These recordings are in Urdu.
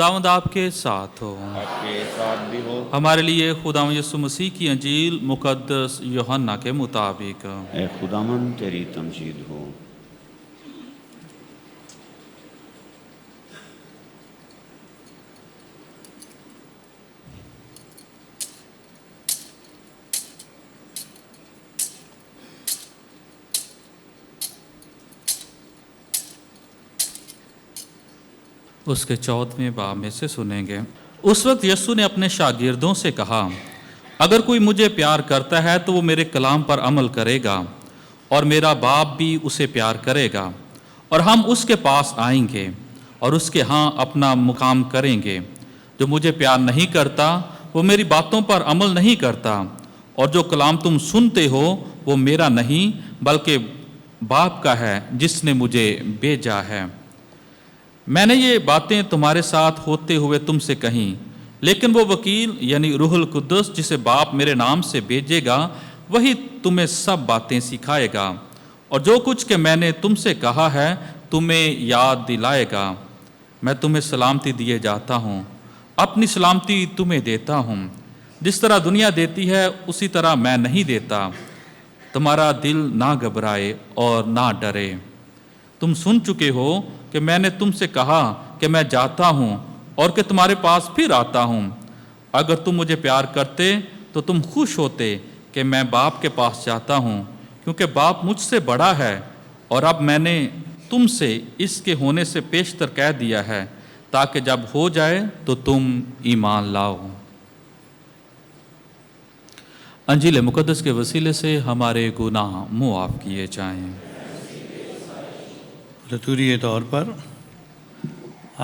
خداوند آپ کے ساتھ ہو۔ آپ کے ساتھ بھی ہو۔ ہمارے لیے خداوند یسوع مسیح کی انجیل مقدس یوحنا کے مطابق۔ اے خداوند تیری تمجید ہو۔ اس کے 14ویں باب میں سے سنیں گے۔ اس وقت یسوع نے اپنے شاگردوں سے کہا، اگر کوئی مجھے پیار کرتا ہے تو وہ میرے کلام پر عمل کرے گا، اور میرا باپ بھی اسے پیار کرے گا، اور ہم اس کے پاس آئیں گے اور اس کے ہاں اپنا مقام کریں گے۔ جو مجھے پیار نہیں کرتا وہ میری باتوں پر عمل نہیں کرتا، اور جو کلام تم سنتے ہو وہ میرا نہیں بلکہ باپ کا ہے جس نے مجھے بھیجا ہے۔ میں نے یہ باتیں تمہارے ساتھ ہوتے ہوئے تم سے کہیں، لیکن وہ وکیل یعنی روح القدس جسے باپ میرے نام سے بھیجے گا وہی تمہیں سب باتیں سکھائے گا، اور جو کچھ کہ میں نے تم سے کہا ہے تمہیں یاد دلائے گا۔ میں تمہیں سلامتی دیے جاتا ہوں، اپنی سلامتی تمہیں دیتا ہوں، جس طرح دنیا دیتی ہے اسی طرح میں نہیں دیتا۔ تمہارا دل نہ گھبرائے اور نہ ڈرے۔ تم سن چکے ہو کہ میں نے تم سے کہا کہ میں جاتا ہوں اور کہ تمہارے پاس پھر آتا ہوں۔ اگر تم مجھے پیار کرتے تو تم خوش ہوتے کہ میں باپ کے پاس جاتا ہوں، کیونکہ باپ مجھ سے بڑا ہے، اور اب میں نے تم سے اس کے ہونے سے پیشتر کہہ دیا ہے، تاکہ جب ہو جائے تو تم ایمان لاؤ۔ انجیل مقدس کے وسیلے سے ہمارے گناہ معاف کیے جائیں۔ لطوری طور پر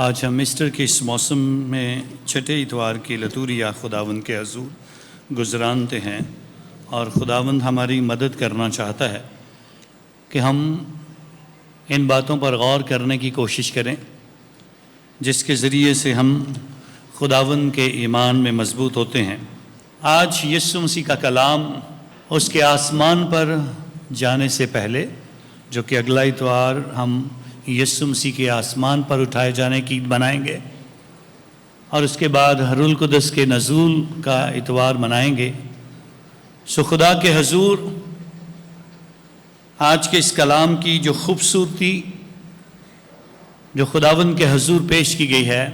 آج ہم ایسٹر کے اس موسم میں چھٹے اتوار کی لطوریہ خداوند کے حضور گزرانتے ہیں، اور خداوند ہماری مدد کرنا چاہتا ہے کہ ہم ان باتوں پر غور کرنے کی کوشش کریں جس کے ذریعے سے ہم خداوند کے ایمان میں مضبوط ہوتے ہیں۔ آج یسوع مسیح کا کلام اس کے آسمان پر جانے سے پہلے، جو کہ اگلا اتوار ہم یسوع مسیح کے آسمان پر اٹھائے جانے کی منائیں گے، اور اس کے بعد روح القدس کے نزول کا اتوار منائیں گے۔ سو خدا کے حضور آج کے اس کلام کی جو خوبصورتی جو خداوند کے حضور پیش کی گئی ہے،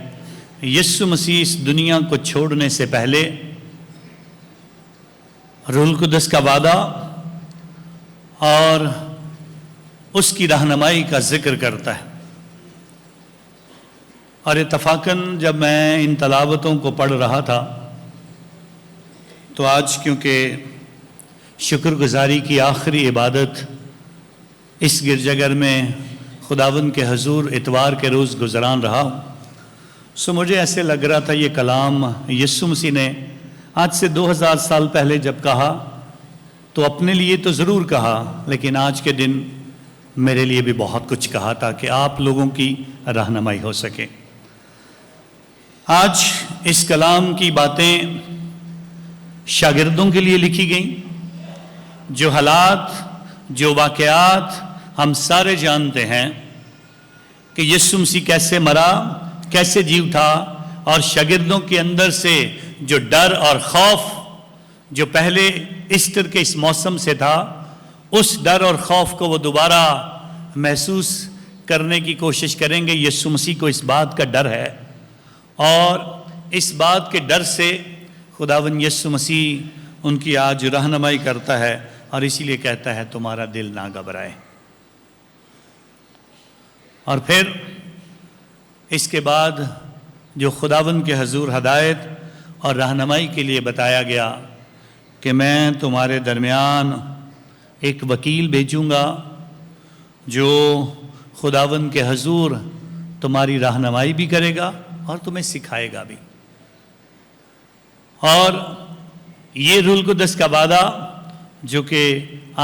یسوع مسیح اس دنیا کو چھوڑنے سے پہلے روح القدس کا وعدہ اور اس کی رہنمائی کا ذکر کرتا ہے۔ اور اتفاقاً جب میں ان تلاوتوں کو پڑھ رہا تھا تو آج کیونکہ شکر گزاری کی آخری عبادت اس گرجا گھر میں خداوند کے حضور اتوار کے روز گزران رہا ہوں، سو مجھے ایسے لگ رہا تھا یہ کلام یسوع مسیح نے آج سے 2000 سال پہلے جب کہا تو اپنے لیے تو ضرور کہا، لیکن آج کے دن میرے لیے بھی بہت کچھ کہا تھا کہ آپ لوگوں کی رہنمائی ہو سکے۔ آج اس کلام کی باتیں شاگردوں کے لیے لکھی گئیں۔ جو حالات، جو واقعات ہم سارے جانتے ہیں کہ یسوع مسیح کیسے مرا، کیسے جی اٹھا، اور شاگردوں کے اندر سے جو ڈر اور خوف جو پہلے ایسٹر کے اس موسم سے تھا، اس ڈر اور خوف کو وہ دوبارہ محسوس کرنے کی کوشش کریں گے۔ یسوع مسیح کو اس بات کا ڈر ہے، اور اس بات کے ڈر سے خداوند یسوع مسیح ان کی آج رہنمائی کرتا ہے، اور اسی لیے کہتا ہے تمہارا دل نہ گھبرائے۔ اور پھر اس کے بعد جو خداوند کے حضور ہدایت اور رہنمائی کے لیے بتایا گیا کہ میں تمہارے درمیان ایک وکیل بھیجوں گا جو خداوند کے حضور تمہاری رہنمائی بھی کرے گا اور تمہیں سکھائے گا بھی۔ اور یہ روح القدس کا وعدہ جو کہ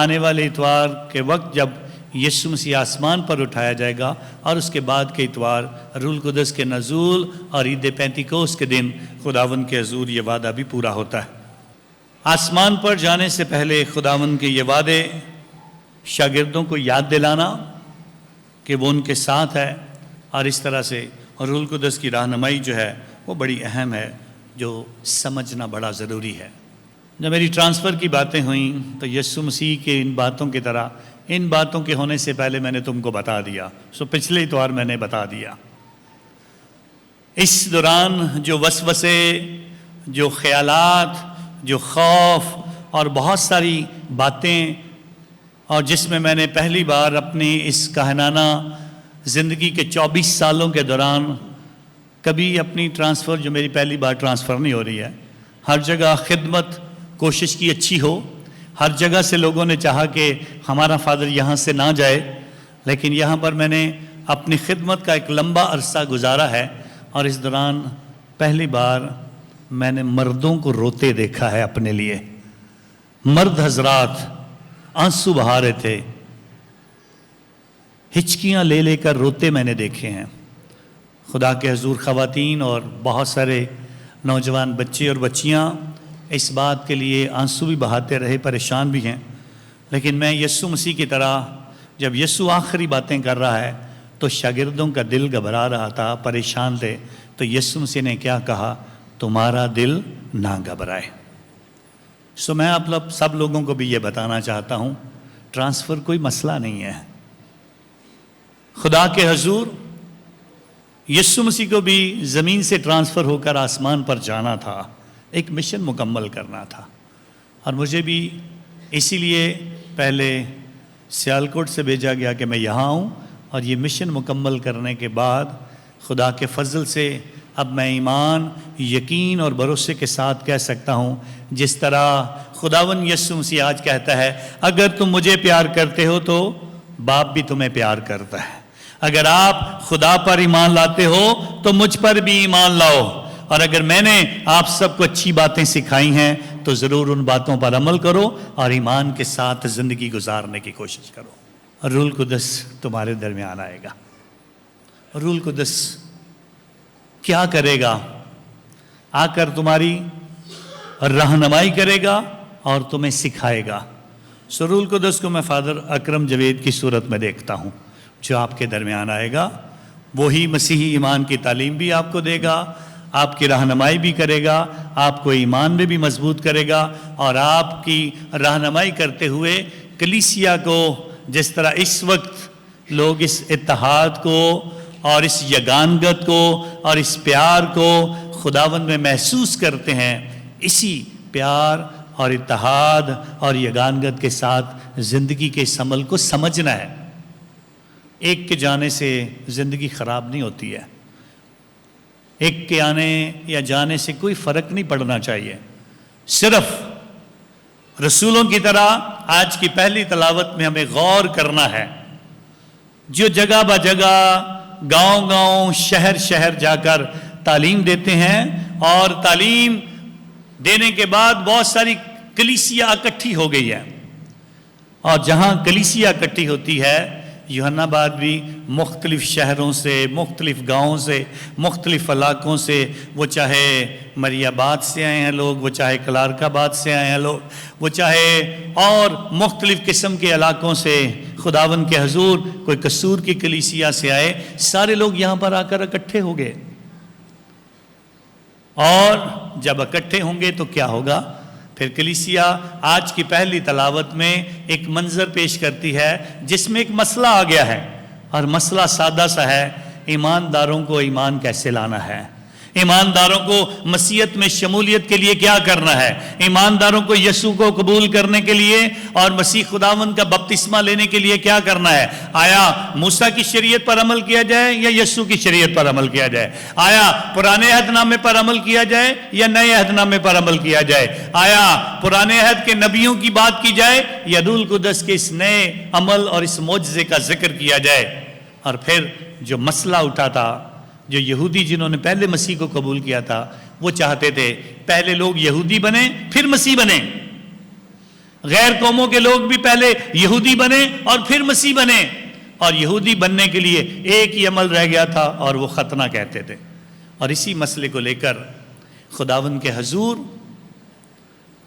آنے والے اتوار کے وقت جب یسوع مسیح آسمان پر اٹھایا جائے گا، اور اس کے بعد کے اتوار روح القدس کے نزول اور عید پینتیکوس کے دن خداوند کے حضور یہ وعدہ بھی پورا ہوتا ہے۔ آسمان پر جانے سے پہلے خداوند کے یہ وعدے شاگردوں کو یاد دلانا کہ وہ ان کے ساتھ ہے، اور اس طرح سے اور روح القدس کی رہنمائی جو ہے وہ بڑی اہم ہے، جو سمجھنا بڑا ضروری ہے۔ جب میری ٹرانسفر کی باتیں ہوئیں تو یسوع مسیح کے ان باتوں کی طرح ان باتوں کے ہونے سے پہلے میں نے تم کو بتا دیا، پچھلے اتوار میں نے بتا دیا۔ اس دوران جو وسوسے، جو خیالات، جو خوف اور بہت ساری باتیں، اور جس میں نے پہلی بار اپنی اس کاہنانہ زندگی کے 24 سالوں کے دوران کبھی اپنی ٹرانسفر، جو میری پہلی بار ٹرانسفر نہیں ہو رہی ہے، ہر جگہ خدمت کوشش کی اچھی ہو، ہر جگہ سے لوگوں نے چاہا کہ ہمارا فادر یہاں سے نہ جائے، لیکن یہاں پر میں نے اپنی خدمت کا ایک لمبا عرصہ گزارا ہے، اور اس دوران پہلی بار میں نے مردوں کو روتے دیکھا ہے اپنے لیے۔ مرد حضرات آنسو بہا رہے تھے، ہچکیاں لے لے کر روتے میں نے دیکھے ہیں۔ خدا کے حضور خواتین اور بہت سارے نوجوان بچے اور بچیاں اس بات کے لیے آنسو بھی بہاتے رہے، پریشان بھی ہیں، لیکن میں یسوع مسیح کی طرح جب یسوع آخری باتیں کر رہا ہے تو شاگردوں کا دل گھبرا رہا تھا، پریشان تھے، تو یسوع مسیح نے کیا کہا؟ تمہارا دل نہ گھبرائے۔ میں آپ سب لوگوں کو بھی یہ بتانا چاہتا ہوں، ٹرانسفر کوئی مسئلہ نہیں ہے۔ خدا کے حضور یسوع مسیح کو بھی زمین سے ٹرانسفر ہو کر آسمان پر جانا تھا، ایک مشن مکمل کرنا تھا، اور مجھے بھی اسی لیے پہلے سیالکوٹ سے بھیجا گیا کہ میں یہاں ہوں، اور یہ مشن مکمل کرنے کے بعد خدا کے فضل سے اب میں ایمان، یقین اور بھروسے کے ساتھ کہہ سکتا ہوں، جس طرح خداوند یسوع مسیح آج کہتا ہے، اگر تم مجھے پیار کرتے ہو تو باپ بھی تمہیں پیار کرتا ہے۔ اگر آپ خدا پر ایمان لاتے ہو تو مجھ پر بھی ایمان لاؤ، اور اگر میں نے آپ سب کو اچھی باتیں سکھائی ہیں تو ضرور ان باتوں پر عمل کرو اور ایمان کے ساتھ زندگی گزارنے کی کوشش کرو۔ روح القدس تمہارے درمیان آئے گا۔ روح القدس کیا کرے گا؟ آ کر تمہاری رہنمائی کرے گا اور تمہیں سکھائے گا۔ روح القدس کو میں فادر اکرم جوید کی صورت میں دیکھتا ہوں، جو آپ کے درمیان آئے گا، وہی مسیحی ایمان کی تعلیم بھی آپ کو دے گا، آپ کی رہنمائی بھی کرے گا، آپ کو ایمان میں بھی مضبوط کرے گا، اور آپ کی رہنمائی کرتے ہوئے کلیسیا کو، جس طرح اس وقت لوگ اس اتحاد کو اور اس یگانگت کو اور اس پیار کو خداوند میں محسوس کرتے ہیں، اسی پیار اور اتحاد اور یگانگت کے ساتھ زندگی کے اس عمل کو سمجھنا ہے۔ ایک کے جانے سے زندگی خراب نہیں ہوتی ہے، ایک کے آنے یا جانے سے کوئی فرق نہیں پڑنا چاہیے۔ صرف رسولوں کی طرح آج کی پہلی تلاوت میں ہمیں غور کرنا ہے، جو جگہ بہ جگہ، گاؤں گاؤں، شہر شہر جا کر تعلیم دیتے ہیں، اور تعلیم دینے کے بعد بہت ساری کلیسیا اکٹھی ہو گئی ہے، اور جہاں کلیسیا اکٹھی ہوتی ہے، یوحنا آباد بھی مختلف شہروں سے، مختلف گاؤں سے، مختلف علاقوں سے، وہ چاہے مری آباد سے آئے ہیں لوگ، وہ چاہے کلارک آباد سے آئے ہیں لوگ، وہ چاہے اور مختلف قسم کے علاقوں سے، خداوند کے حضور کوئی قصور کی کلیسیا سے آئے، سارے لوگ یہاں پر آ کر اکٹھے ہو گئے۔ اور جب اکٹھے ہوں گے تو کیا ہوگا؟ پھر کلیسیا آج کی پہلی تلاوت میں ایک منظر پیش کرتی ہے جس میں ایک مسئلہ آ گیا ہے، اور مسئلہ سادہ سا ہے، ایمانداروں کو ایمان کیسے لانا ہے، ایمانداروں کو مسیحیت میں شمولیت کے لیے کیا کرنا ہے، ایمانداروں کو یسوع کو قبول کرنے کے لیے اور مسیح خداوند کا بپتسمہ لینے کے لیے کیا کرنا ہے۔ آیا موسیٰ کی شریعت پر عمل کیا جائے یا یسوع کی شریعت پر عمل کیا جائے؟ آیا پرانے عہد نامے پر عمل کیا جائے یا نئے عہد نامے پر عمل کیا جائے؟ آیا پرانے عہد کے نبیوں کی بات کی جائے یا روح القدس کے اس نئے عمل اور اس معجزے کا ذکر کیا جائے؟ اور پھر جو مسئلہ اٹھا تھا، جو یہودی جنہوں نے پہلے مسیح کو قبول کیا تھا، وہ چاہتے تھے پہلے لوگ یہودی بنے پھر مسیح بنے، غیر قوموں کے لوگ بھی پہلے یہودی بنے اور پھر مسیح بنے، اور یہودی بننے کے لیے ایک ہی عمل رہ گیا تھا اور وہ ختنہ کہتے تھے۔ اور اسی مسئلے کو لے کر خداوند کے حضور،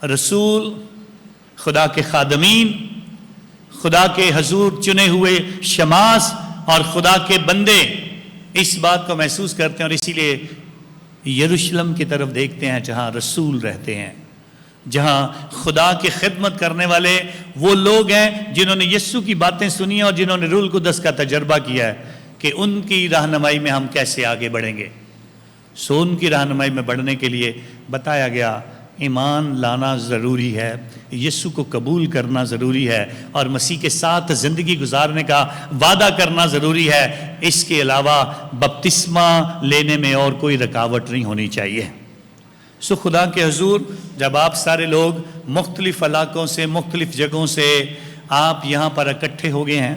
رسول، خدا کے خادمین، خدا کے حضور چنے ہوئے شماس اور خدا کے بندے اس بات کو محسوس کرتے ہیں اور اسی لیے یروشلم کی طرف دیکھتے ہیں جہاں رسول رہتے ہیں، جہاں خدا کی خدمت کرنے والے وہ لوگ ہیں جنہوں نے یسوع کی باتیں سنی ہیں اور جنہوں نے روح القدس کا تجربہ کیا ہے کہ ان کی رہنمائی میں ہم کیسے آگے بڑھیں گے۔ سو ان کی رہنمائی میں بڑھنے کے لیے بتایا گیا ایمان لانا ضروری ہے، یسوع کو قبول کرنا ضروری ہے اور مسیح کے ساتھ زندگی گزارنے کا وعدہ کرنا ضروری ہے۔ اس کے علاوہ بپتسمہ لینے میں اور کوئی رکاوٹ نہیں ہونی چاہیے۔ سو خدا کے حضور جب آپ سارے لوگ مختلف علاقوں سے، مختلف جگہوں سے آپ یہاں پر اکٹھے ہو گئے ہیں،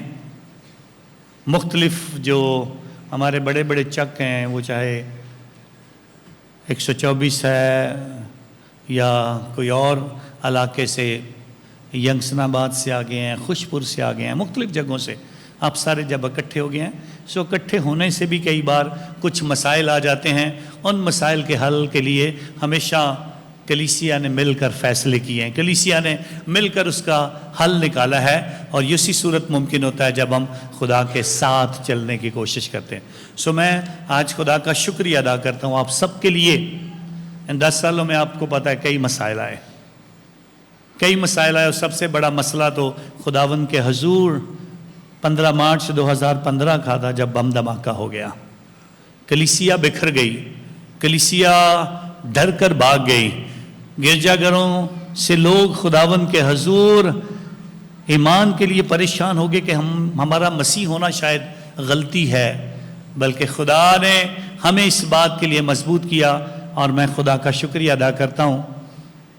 مختلف جو ہمارے بڑے بڑے چک ہیں، وہ چاہے 124 ہے یا کوئی اور علاقے سے، ینگسن آباد سے آ گئے ہیں، خوش پور سے آ گئے ہیں، مختلف جگہوں سے آپ سارے جب اکٹھے ہو گئے ہیں، سو اکٹھے ہونے سے بھی کئی بار کچھ مسائل آ جاتے ہیں۔ ان مسائل کے حل کے لیے ہمیشہ کلیسیا نے مل کر فیصلے کیے ہیں، کلیسیا نے مل کر اس کا حل نکالا ہے، اور اسی صورت ممکن ہوتا ہے جب ہم خدا کے ساتھ چلنے کی کوشش کرتے ہیں۔ سو میں آج خدا کا شکریہ ادا کرتا ہوں آپ سب کے لیے۔ ان 10 سالوں میں آپ کو پتہ ہے کئی مسائل آئے، اور سب سے بڑا مسئلہ تو خداوند کے حضور 15 مارچ 2015 کا تھا جب بم دھماکہ ہو گیا۔ کلیسیا بکھر گئی، کلیسیا ڈر کر بھاگ گئی، گرجا گھروں سے لوگ خداوند کے حضور ایمان کے لیے پریشان ہو گئے کہ ہمارا مسیح ہونا شاید غلطی ہے، بلکہ خدا نے ہمیں اس بات کے لیے مضبوط کیا، اور میں خدا کا شکریہ ادا کرتا ہوں۔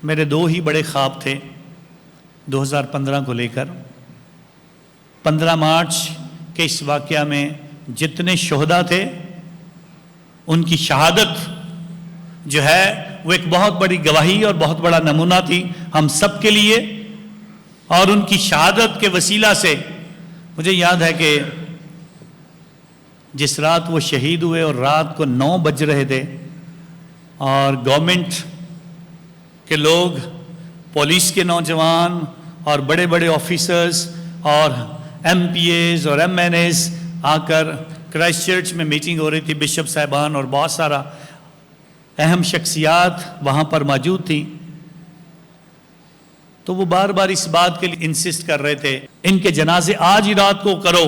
میرے 2 ہی بڑے خواب تھے 2015 کو لے کر۔ 15 مارچ کے اس واقعہ میں جتنے شہداء تھے ان کی شہادت جو ہے وہ ایک بہت بڑی گواہی اور بہت بڑا نمونہ تھی ہم سب کے لیے، اور ان کی شہادت کے وسیلہ سے مجھے یاد ہے کہ جس رات وہ شہید ہوئے اور رات کو 9 بج رہے تھے، اور گورنمنٹ کے لوگ، پولیس کے نوجوان اور بڑے بڑے آفیسرز اور ایم پی ایز اور ایم این ایز آ کر کرائسٹ چرچ میں میٹنگ ہو رہی تھی، بشپ صاحبان اور بہت سارا اہم شخصیات وہاں پر موجود تھیں، تو وہ بار بار اس بات کے لیے انسسٹ کر رہے تھے ان کے جنازے آج ہی رات کو کرو۔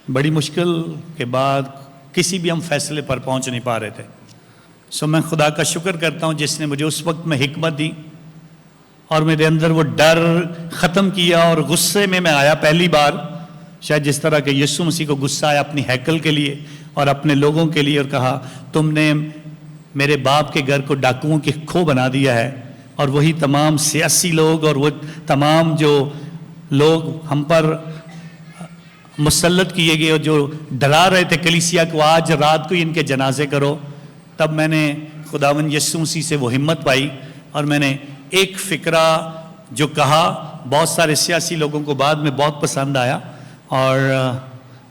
بڑی مشکل کے بعد کسی بھی ہم فیصلے پر پہنچ نہیں پا رہے تھے۔ سو میں خدا کا شکر کرتا ہوں جس نے مجھے اس وقت میں حکمت دی اور میرے اندر وہ ڈر ختم کیا، اور غصے میں آیا پہلی بار، شاید جس طرح کہ یسوع مسیح کو غصہ آیا اپنی ہیکل کے لیے اور اپنے لوگوں کے لیے، اور کہا تم نے میرے باپ کے گھر کو ڈاکوؤں کی کھو بنا دیا ہے۔ اور وہی تمام سیاسی لوگ اور وہ تمام جو لوگ ہم پر مسلط کیے گئے اور جو ڈرا رہے تھے کلیسیا کو آج رات کو ہی ان کے جنازے کرو، تب میں نے خداوند یسوع مسیح سے وہ ہمت پائی، اور میں نے ایک فکرہ جو کہا بہت سارے سیاسی لوگوں کو بعد میں بہت پسند آیا، اور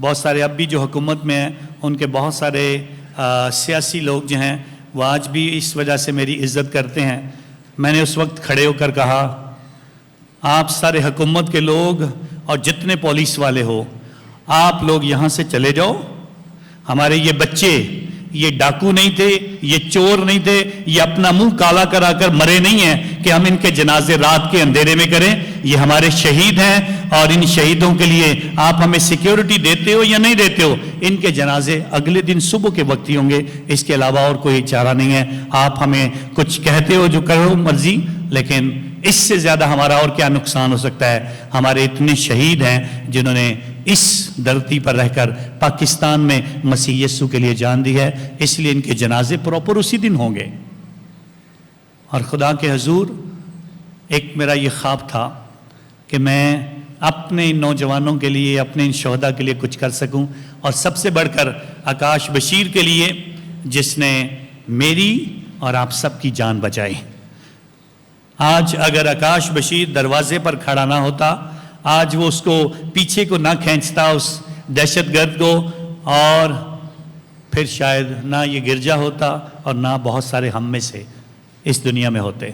بہت سارے اب بھی جو حکومت میں ہیں ان کے بہت سارے سیاسی لوگ جو ہیں وہ آج بھی اس وجہ سے میری عزت کرتے ہیں۔ میں نے اس وقت کھڑے ہو کر کہا آپ سارے حکومت کے لوگ اور جتنے پولیس والے ہو، آپ لوگ یہاں سے چلے جاؤ، ہمارے یہ بچے یہ ڈاکو نہیں تھے، یہ چور نہیں تھے، یہ اپنا منہ کالا کرا کر مرے نہیں ہیں کہ ہم ان کے جنازے رات کے اندھیرے میں کریں، یہ ہمارے شہید ہیں، اور ان شہیدوں کے لیے آپ ہمیں سیکیورٹی دیتے ہو یا نہیں دیتے ہو، ان کے جنازے اگلے دن صبح کے وقت ہی ہوں گے، اس کے علاوہ اور کوئی چارہ نہیں ہے۔ آپ ہمیں کچھ کہتے ہو جو کرو مرضی، لیکن اس سے زیادہ ہمارا اور کیا نقصان ہو سکتا ہے؟ ہمارے اتنے شہید ہیں جنہوں نے اس دھرتی پر رہ کر پاکستان میں مسیح یسوع کے لیے جان دی ہے، اس لیے ان کے جنازے پراپر اسی دن ہوں گے۔ اور خدا کے حضور ایک میرا یہ خواب تھا کہ میں اپنے نوجوانوں کے لیے، اپنے ان شہداء کے لیے کچھ کر سکوں، اور سب سے بڑھ کر آکاش بشیر کے لیے جس نے میری اور آپ سب کی جان بچائی۔ آج اگر آکاش بشیر دروازے پر کھڑا نہ ہوتا، آج وہ اس کو پیچھے کو نہ کھینچتا اس دہشت گرد کو، اور پھر شاید نہ یہ گرجا ہوتا اور نہ بہت سارے ہم میں سے اس دنیا میں ہوتے۔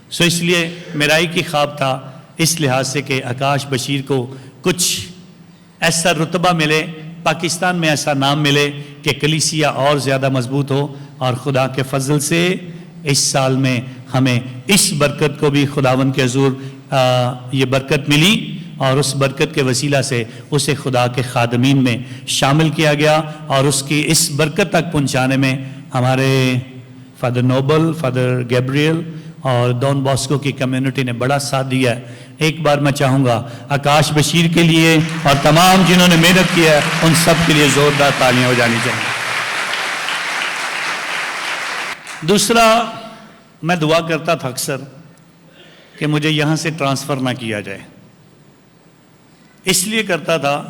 سو اس لیے میرا ایک ہی خواب تھا اس لحاظ سے کہ آکاش بشیر کو کچھ ایسا رتبہ ملے, پاکستان میں ایسا نام ملے کہ کلیسیا اور زیادہ مضبوط ہو. اور خدا کے فضل سے اس سال میں ہمیں اس برکت کو بھی خداوند کے حضور یہ برکت ملی, اور اس برکت کے وسیلہ سے اسے خدا کے خادمین میں شامل کیا گیا, اور اس کی اس برکت تک پہنچانے میں ہمارے فادر نوبل, فادر گیبریل اور ڈان باسکو کی کمیونٹی نے بڑا ساتھ دیا ہے. ایک بار میں چاہوں گا آکاش بشیر کے لیے اور تمام جنہوں نے محنت کیا ہے ان سب کے لیے زوردار تالیاں ہو جانی چاہیے. دوسرا, میں دعا کرتا تھا اکثر کہ مجھے یہاں سے ٹرانسفر نہ کیا جائے. اس لیے کرتا تھا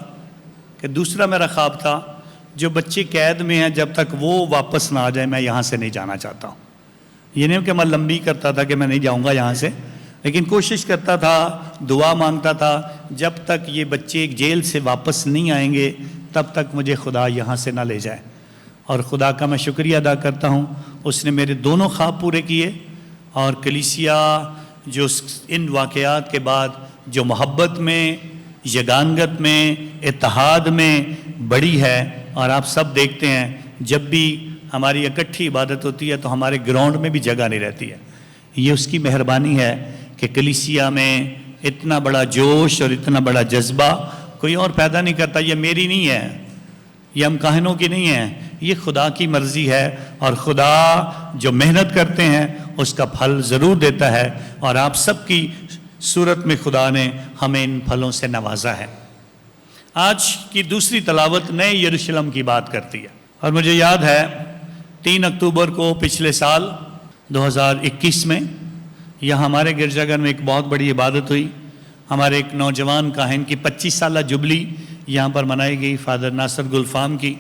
کہ دوسرا میرا خواب تھا جو بچے قید میں ہیں جب تک وہ واپس نہ آ جائے میں یہاں سے نہیں جانا چاہتا ہوں. یہ نہیں کہ میں لمبی کرتا تھا کہ میں نہیں جاؤں گا یہاں سے, لیکن کوشش کرتا تھا, دعا مانگتا تھا جب تک یہ بچے جیل سے واپس نہیں آئیں گے تب تک مجھے خدا یہاں سے نہ لے جائے. اور خدا کا میں شکریہ ادا کرتا ہوں, اس نے میرے دونوں خواب پورے کیے. اور کلیسیا جو ان واقعات کے بعد جو محبت میں, یگانگت میں, اتحاد میں بڑی ہے, اور آپ سب دیکھتے ہیں جب بھی ہماری اکٹھی عبادت ہوتی ہے تو ہمارے گراؤنڈ میں بھی جگہ نہیں رہتی ہے. یہ اس کی مہربانی ہے کہ کلیسیا میں اتنا بڑا جوش اور اتنا بڑا جذبہ کوئی اور پیدا نہیں کرتا. یہ میری نہیں ہے, یہ ہم کاہنوں کی نہیں ہے, یہ خدا کی مرضی ہے. اور خدا جو محنت کرتے ہیں اس کا پھل ضرور دیتا ہے, اور آپ سب کی صورت میں خدا نے ہمیں ان پھلوں سے نوازا ہے. آج کی دوسری تلاوت نئے یروشلم کی بات کرتی ہے, اور مجھے یاد ہے 3 اکتوبر کو پچھلے سال 2021 میں یہاں ہمارے گرجا گھر میں ایک بہت بڑی عبادت ہوئی. ہمارے ایک نوجوان کاہن کی 25 سالہ جبلی یہاں پر منائی گئی, فادر ناصر گلفام کی.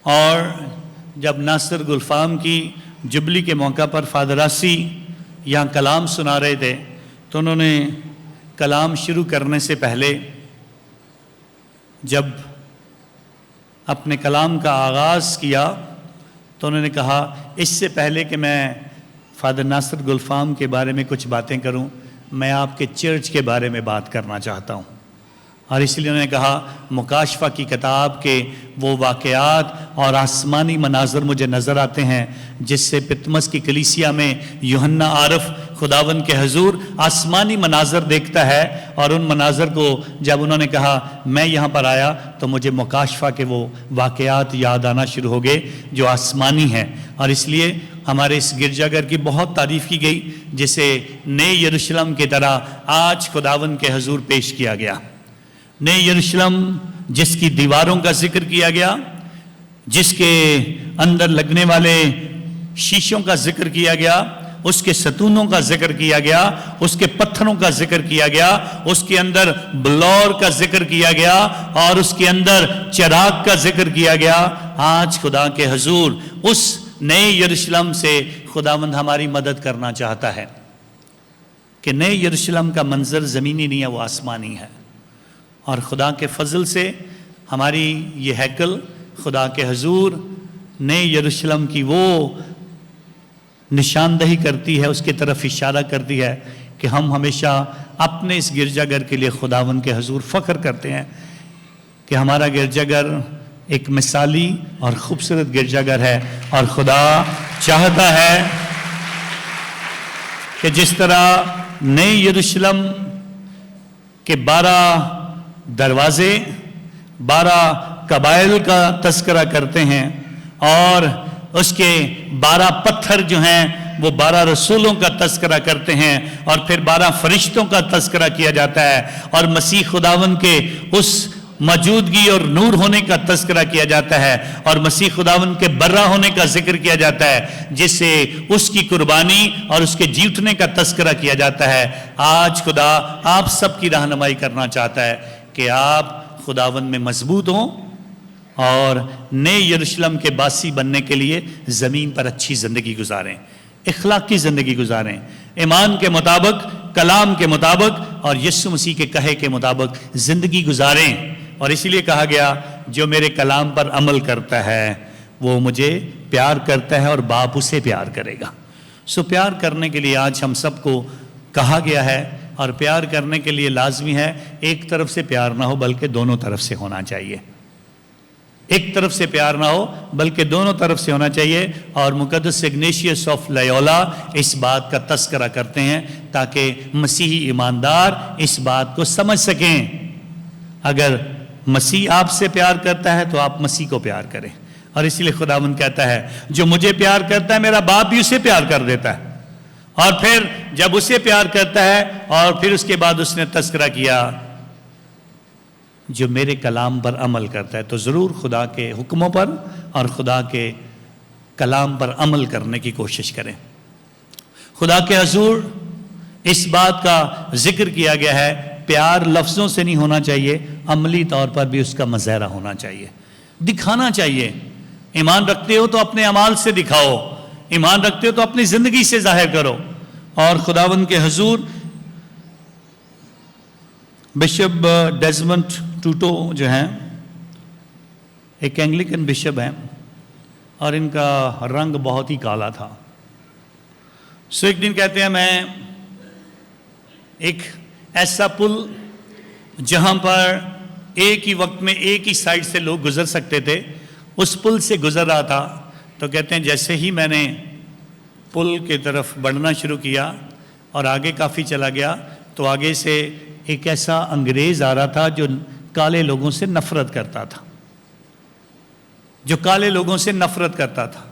اور جب ناصر گلفام کی جبلی کے موقع پر فادر راسی یہاں کلام سنا رہے تھے تو انہوں نے کلام شروع کرنے سے پہلے جب اپنے کلام کا آغاز کیا تو انہوں نے کہا اس سے پہلے کہ میں فادر ناصر گلفام کے بارے میں کچھ باتیں کروں, میں آپ کے چرچ کے بارے میں بات کرنا چاہتا ہوں. اور اس لیے انہوں نے کہا مکاشفہ کی کتاب کے وہ واقعات اور آسمانی مناظر مجھے نظر آتے ہیں جس سے پتمس کی کلیسیا میں یوحنا عارف خداوند کے حضور آسمانی مناظر دیکھتا ہے. اور ان مناظر کو جب انہوں نے کہا میں یہاں پر آیا تو مجھے مکاشفہ کے وہ واقعات یاد آنا شروع ہو گئے جو آسمانی ہیں. اور اس لیے ہمارے اس گرجا گھر کی بہت تعریف کی گئی جسے نئے یروشلم کی طرح آج خداوند کے حضور پیش کیا گیا. نئے یروشلم جس کی دیواروں کا ذکر کیا گیا, جس کے اندر لگنے والے شیشوں کا ذکر کیا گیا, اس کے ستونوں کا ذکر کیا گیا, اس کے پتھروں کا ذکر کیا گیا, اس کے اندر بلور کا ذکر کیا گیا, اور اس کے اندر چراغ کا ذکر کیا گیا. آج خدا کے حضور اس نئے یروشلم سے خداوند ہماری مدد کرنا چاہتا ہے کہ نئے یروشلم کا منظر زمینی نہیں ہے, وہ آسمانی ہے. اور خدا کے فضل سے ہماری یہ ہیکل خدا کے حضور نئے یروشلم کی وہ نشاندہی کرتی ہے, اس کی طرف اشارہ کرتی ہے کہ ہم ہمیشہ اپنے اس گرجا گھر کے لیے خداوند کے حضور فخر کرتے ہیں کہ ہمارا گرجا گھر ایک مثالی اور خوبصورت گرجا گھر ہے. اور خدا چاہتا ہے کہ جس طرح نئے یروشلم کے 12 دروازے 12 قبائل کا تذکرہ کرتے ہیں, اور اس کے 12 پتھر جو ہیں وہ 12 رسولوں کا تذکرہ کرتے ہیں, اور پھر 12 فرشتوں کا تذکرہ کیا جاتا ہے, اور مسیح خداوند کے اس موجودگی اور نور ہونے کا تذکرہ کیا جاتا ہے, اور مسیح خداوند کے برہ ہونے کا ذکر کیا جاتا ہے, جس سے اس کی قربانی اور اس کے جی اٹھنے کا تذکرہ کیا جاتا ہے. آج خدا آپ سب کی رہنمائی کرنا چاہتا ہے کہ آپ خداوند میں مضبوط ہوں اور نئے یروشلم کے باسی بننے کے لیے زمین پر اچھی زندگی گزاریں, اخلاقی زندگی گزاریں, ایمان کے مطابق, کلام کے مطابق اور یسوع مسیح کے کہے کے مطابق زندگی گزاریں. اور اسی لیے کہا گیا جو میرے کلام پر عمل کرتا ہے وہ مجھے پیار کرتا ہے اور باپ اسے پیار کرے گا. سو پیار کرنے کے لیے آج ہم سب کو کہا گیا ہے اور پیار کرنے کے لیے لازمی ہے ایک طرف سے پیار نہ ہو بلکہ دونوں طرف سے ہونا چاہیے. ایک طرف سے پیار نہ ہو بلکہ دونوں طرف سے ہونا چاہیے. اور مقدس اگنیشیس آف لایولا اس بات کا تذکرہ کرتے ہیں تاکہ مسیحی ایماندار اس بات کو سمجھ سکیں. اگر مسیح آپ سے پیار کرتا ہے تو آپ مسیح کو پیار کریں. اور اسی لیے خداوند کہتا ہے جو مجھے پیار کرتا ہے میرا باپ بھی اسے پیار کر دیتا ہے. اور پھر جب اسے پیار کرتا ہے اور پھر اس کے بعد اس نے تذکرہ کیا جو میرے کلام پر عمل کرتا ہے. تو ضرور خدا کے حکموں پر اور خدا کے کلام پر عمل کرنے کی کوشش کریں. خدا کے حضور اس بات کا ذکر کیا گیا ہے پیار لفظوں سے نہیں ہونا چاہیے, عملی طور پر بھی اس کا مظاہرہ ہونا چاہیے, دکھانا چاہیے. ایمان رکھتے ہو تو اپنے اعمال سے دکھاؤ, ایمان رکھتے ہو تو اپنی زندگی سے ظاہر کرو. اور خداوند کے حضور بشپ ڈیزمنڈ ٹوٹو جو ہیں ایک اینگلیکن بشپ ہیں اور ان کا رنگ بہت ہی کالا تھا. سو ایک دن کہتے ہیں میں ایک ایسا پل جہاں پر ایک ہی وقت میں ایک ہی سائڈ سے لوگ گزر سکتے تھے اس پل سے گزر رہا تھا. تو کہتے ہیں جیسے ہی میں نے پل کی طرف بڑھنا شروع کیا اور آگے کافی چلا گیا تو آگے سے ایک ایسا انگریز آ رہا تھا جو کالے لوگوں سے نفرت کرتا تھا, جو کالے لوگوں سے نفرت کرتا تھا,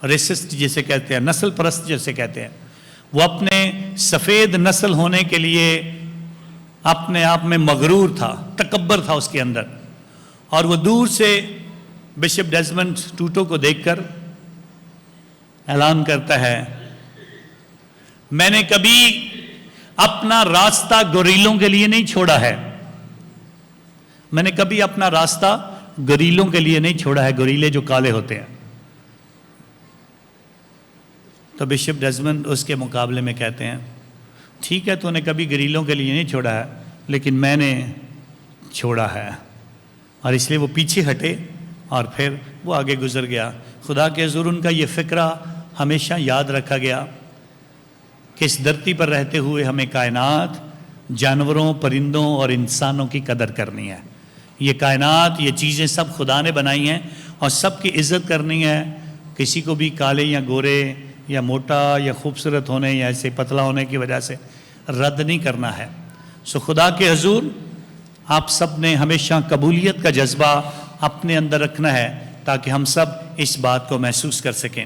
ریسسٹ جسے کہتے ہیں, نسل پرست جسے کہتے ہیں. وہ اپنے سفید نسل ہونے کے لیے اپنے آپ میں مغرور تھا, تکبر تھا اس کے اندر. اور وہ دور سے بشپ ڈیزمنڈ ٹوٹو کو دیکھ کر اعلان کرتا ہے میں نے کبھی اپنا راستہ گوریلوں کے لیے نہیں چھوڑا ہے, میں نے کبھی اپنا راستہ گوریلوں کے لیے نہیں چھوڑا ہے, گوریلے جو کالے ہوتے ہیں. تو بشپ ڈیزمنڈ اس کے مقابلے میں کہتے ہیں ٹھیک ہے تو نے کبھی گوریلوں کے لیے نہیں چھوڑا ہے لیکن میں نے چھوڑا ہے. اور اس لیے وہ پیچھے ہٹے اور پھر وہ آگے گزر گیا. خدا کے حضور ان کا یہ فکرہ ہمیشہ یاد رکھا گیا کہ اس دھرتی پر رہتے ہوئے ہمیں کائنات, جانوروں, پرندوں اور انسانوں کی قدر کرنی ہے. یہ کائنات, یہ چیزیں سب خدا نے بنائی ہیں اور سب کی عزت کرنی ہے. کسی کو بھی کالے یا گورے یا موٹا یا خوبصورت ہونے یا ایسے پتلا ہونے کی وجہ سے رد نہیں کرنا ہے. سو خدا کے حضور آپ سب نے ہمیشہ قبولیت کا جذبہ اپنے اندر رکھنا ہے تاکہ ہم سب اس بات کو محسوس کر سکیں.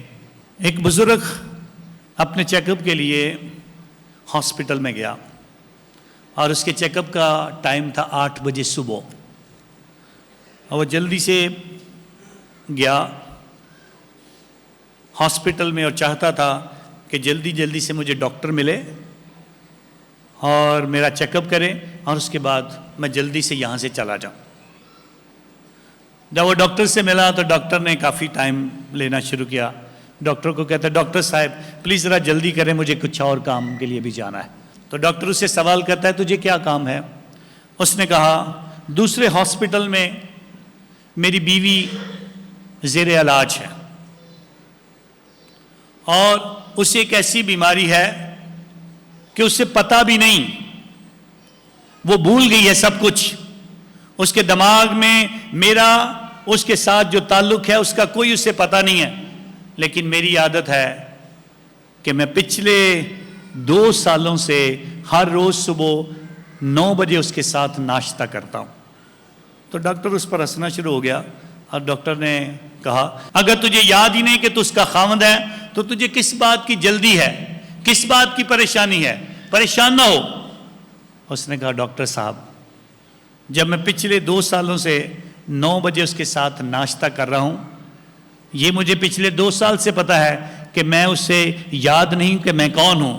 ایک بزرگ اپنے چیک اپ کے لیے ہاسپٹل میں گیا اور اس کے چیک اپ کا ٹائم تھا 8 بجے صبح. اور وہ جلدی سے گیا ہاسپٹل میں اور چاہتا تھا کہ جلدی جلدی سے مجھے ڈاکٹر ملے اور میرا چیک اپ کرے اور اس کے بعد میں جلدی سے یہاں سے چلا جاؤں. جب وہ ڈاکٹر سے ملا تو ڈاکٹر نے کافی ٹائم لینا شروع کیا. ڈاکٹر کو کہتا ہے ڈاکٹر صاحب پلیز ذرا جلدی کریں, مجھے کچھ اور کام کے لیے بھی جانا ہے. تو ڈاکٹر اس سے سوال کرتا ہے تجھے کیا کام ہے؟ اس نے کہا دوسرے ہاسپٹل میں میری بیوی زیر علاج ہے اور اسے ایک ایسی بیماری ہے کہ اسے پتہ بھی نہیں, وہ بھول گئی ہے سب کچھ. اس کے دماغ میں میرا اس کے ساتھ جو تعلق ہے اس کا کوئی اسے پتہ نہیں ہے, لیکن میری عادت ہے کہ میں پچھلے 2 سالوں سے ہر روز صبح 9 بجے اس کے ساتھ ناشتہ کرتا ہوں. تو ڈاکٹر اس پر ہنسنا شروع ہو گیا اور ڈاکٹر نے کہا اگر تجھے یاد ہی نہیں کہ تو اس کا خاوند ہے تو تجھے کس بات کی جلدی ہے, کس بات کی پریشانی ہے, پریشان نہ ہو. اس نے کہا ڈاکٹر صاحب جب میں پچھلے 2 سالوں سے 9 بجے اس کے ساتھ ناشتہ کر رہا ہوں, یہ مجھے پچھلے 2 سال سے پتا ہے کہ میں اسے یاد نہیں کہ میں کون ہوں.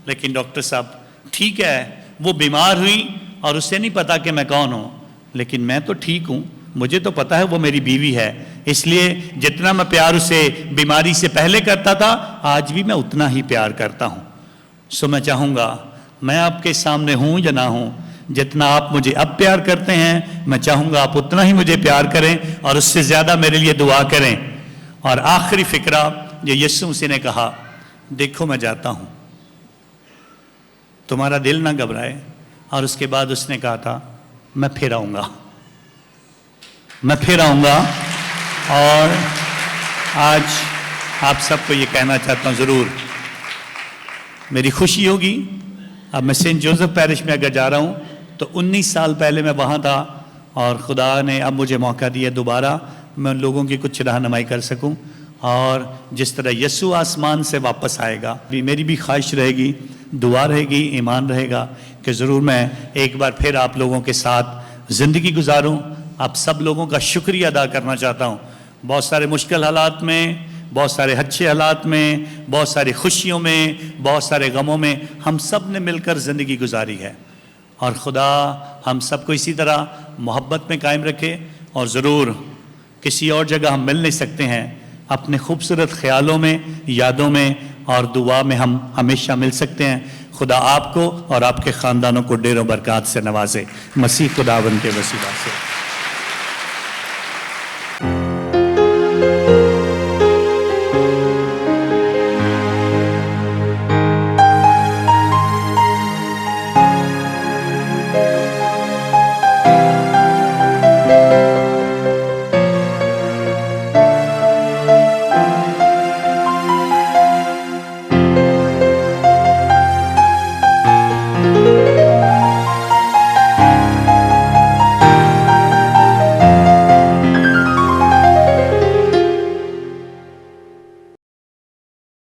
لیکن ڈاکٹر صاحب ٹھیک ہے وہ بیمار ہوئی اور اسے نہیں پتا کہ میں کون ہوں, لیکن میں تو ٹھیک ہوں, مجھے تو پتا ہے وہ میری بیوی ہے, اس لیے جتنا میں پیار اسے بیماری سے پہلے کرتا تھا آج بھی میں اتنا ہی پیار کرتا ہوں. سو میں چاہوں گا میں آپ کے سامنے ہوں یا نہ ہوں, جتنا آپ مجھے اب پیار کرتے ہیں میں چاہوں گا آپ اتنا ہی مجھے پیار کریں اور اس سے زیادہ میرے لیے دعا کریں. اور آخری فکرہ جو یسوع مسیح نے کہا دیکھو میں جاتا ہوں, تمہارا دل نہ گھبرائے. اور اس کے بعد اس نے کہا تھا میں پھر آؤں گا، میں پھر آؤں گا. اور آج آپ سب کو یہ کہنا چاہتا ہوں، ضرور میری خوشی ہوگی. اب میں سینٹ جوزف پیرش میں اگر جا رہا ہوں تو 19 سال پہلے میں وہاں تھا، اور خدا نے اب مجھے موقع دیا دوبارہ میں ان لوگوں کی کچھ رہنمائی کر سکوں. اور جس طرح یسوع آسمان سے واپس آئے گا، میری بھی خواہش رہے گی، دعا رہے گی، ایمان رہے گا کہ ضرور میں ایک بار پھر آپ لوگوں کے ساتھ زندگی گزاروں. آپ سب لوگوں کا شکریہ ادا کرنا چاہتا ہوں. بہت سارے مشکل حالات میں، بہت سارے اچھے حالات میں، بہت ساری خوشیوں میں، بہت سارے غموں میں ہم سب نے مل کر زندگی گزاری ہے. اور خدا ہم سب کو اسی طرح محبت میں قائم رکھے. اور ضرور کسی اور جگہ ہم مل نہیں سکتے ہیں، اپنے خوبصورت خیالوں میں، یادوں میں اور دعا میں ہم ہمیشہ مل سکتے ہیں. خدا آپ کو اور آپ کے خاندانوں کو ڈھیروں برکات سے نوازے، مسیح خداوند کے وسیلہ سے.